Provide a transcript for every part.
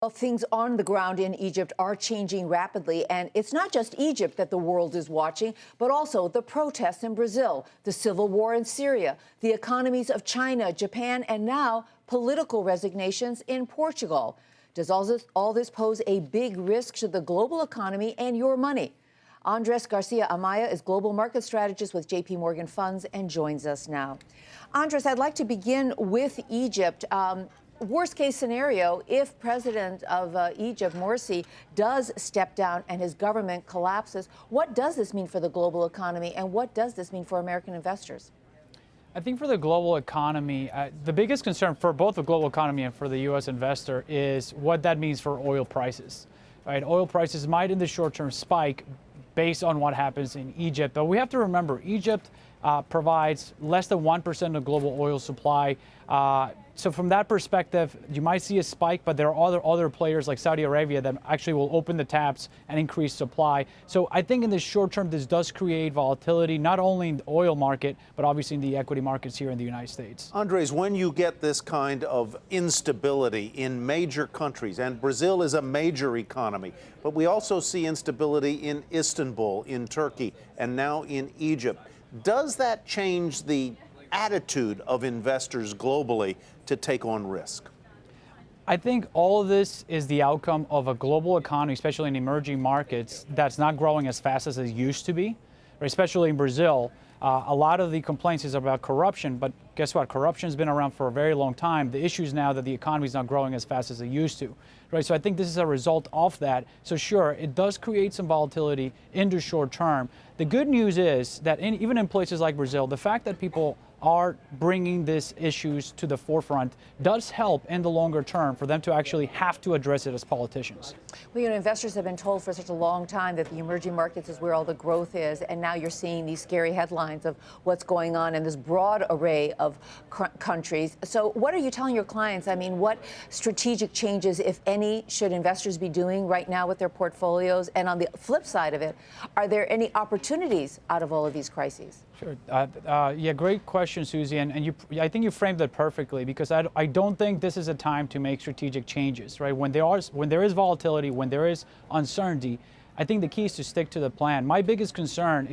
Well, things on the ground in Egypt are changing rapidly, and it's not just Egypt that the world is watching, but also the protests in Brazil, the civil war in Syria, the economies of China, Japan, and now political resignations in Portugal. Does all this pose a big risk to the global economy and your money? Unrest Garcia-Amaya is global market strategist with JPMorgan Funds and joins us now. Andres, I'd like to begin with Egypt. Worst case scenario, if President of Egypt, Morsi, does step down and his government collapses, what does this mean for the global economy and what does this mean for American investors? I think for the global economy, the biggest concern for both the global economy and for the U.S. investor is what that means for oil prices. Right? Oil prices might in the short term spike based on what happens in Egypt. But we have to remember, Egypt provides less than 1% of global oil supply. So from that perspective, you might see a spike, but there are other players like Saudi Arabia that actually will open the taps and increase supply. So I think in the short term, this does create volatility, not only in the oil market, but obviously in the equity markets here in the United States. Andres, when you get this kind of instability in major countries, and Brazil is a major economy, but we also see instability in Istanbul, in Turkey, and now in Egypt, does that change the attitude of investors globally to take on risk? I think all of this is the outcome of a global economy, especially in emerging markets, that's not growing as fast as it used to be, right? Especially in Brazil. A lot of the complaints is about corruption, but guess what? Corruption has been around for a very long time. The issue is now that the economy is not growing as fast as it used to, right? So I think this is a result of that. So sure, it does create some volatility in the short term. The good news is that even in places like Brazil, the fact that people are bringing these issues to the forefront does help in the longer term for them to actually have to address it as politicians. Well, investors have been told for such a long time that the emerging markets is where all the growth is, and now you're seeing these scary headlines of what's going on in this broad array of countries. So what are you telling your clients? I mean, what strategic changes, if any, should investors be doing right now with their portfolios? And on the flip side of it, are there any opportunities out of all of these crises? Sure. Yeah, great question, Susie. And I think you framed it perfectly, because I don't think this is a time to make strategic changes, right? When there is volatility, when there is uncertainty, I think the key is to stick to the plan. My biggest concern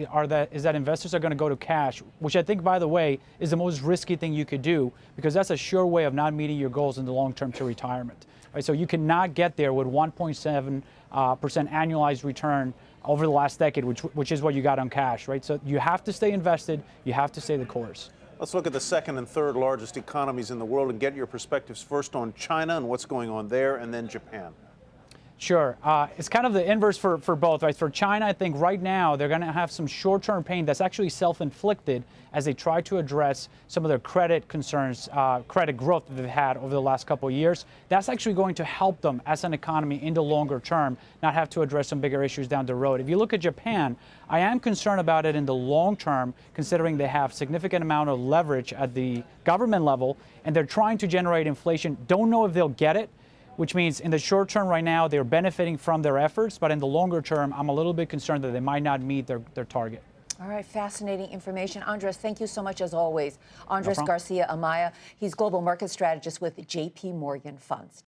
is that investors are going to go to cash, which I think, by the way, is the most risky thing you could do, because that's a sure way of not meeting your goals in the long term to retirement. Right? So you cannot get there with 1.7% annualized return over the last decade, which is what you got on cash, right? So you have to stay invested. You have to stay the course. Let's look at the second and third largest economies in the world and get your perspectives first on China and what's going on there, and then Japan. Sure. It's kind of the inverse for both, right? For China, I think right now they're going to have some short-term pain that's actually self-inflicted as they try to address some of their credit concerns, credit growth that they've had over the last couple of years. That's actually going to help them as an economy in the longer term, not have to address some bigger issues down the road. If you look at Japan, I am concerned about it in the long term, considering they have significant amount of leverage at the government level, and they're trying to generate inflation. Don't know if they'll get it, which means in the short term right now, they're benefiting from their efforts, but in the longer term, I'm a little bit concerned that they might not meet their target. All right, fascinating information. Andres, thank you so much as always. Andres Garcia-Amaya, he's global market strategist with JPMorgan Funds.